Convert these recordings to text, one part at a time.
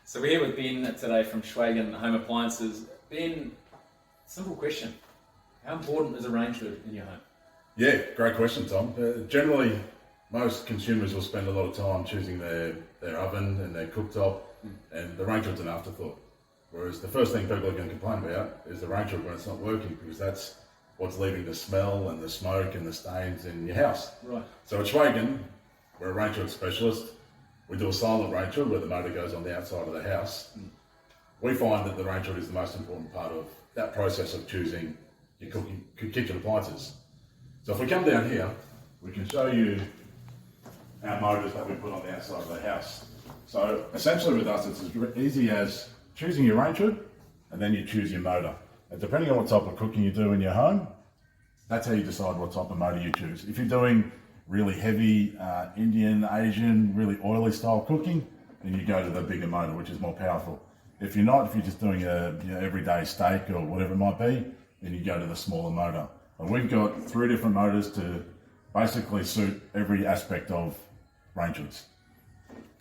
So we're here with Ben today from Schweigen Home Appliances. Ben, simple question. How important is a range hood in your home? Yeah, great question, Tom. Generally, most consumers will spend a lot of time choosing their oven and their cooktop, and the range hood's an afterthought. Whereas the first thing people are going to complain about is the range hood when it's not working, because that's what's leaving the smell and the smoke and the stains in your house. Right. So at Schweigen, we're a range hood specialist. We do a silent range hood where the motor goes on the outside of the house. We find that the range hood is the most important part of that process of choosing your kitchen appliances. So if we come down here, we can show you our motors that we put on the outside of the house. So essentially with us, it's as easy as choosing your range hood, and then you choose your motor. And depending on what type of cooking you do in your home, that's how you decide what type of motor you choose. If you're doing really heavy Indian, Asian, really oily style cooking, then you go to the bigger motor, which is more powerful. If you're not, if you're just doing a everyday steak or whatever it might be, then you go to the smaller motor. And we've got 3 different motors to basically suit every aspect of range hoods.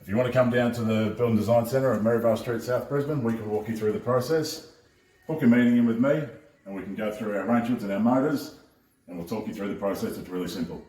If you want to come down to the Building Design Centre at Merivale Street, South Brisbane, we can walk you through the process, book a meeting in with me, and we can go through our range hoods and our motors, and we'll talk you through the process. It's really simple.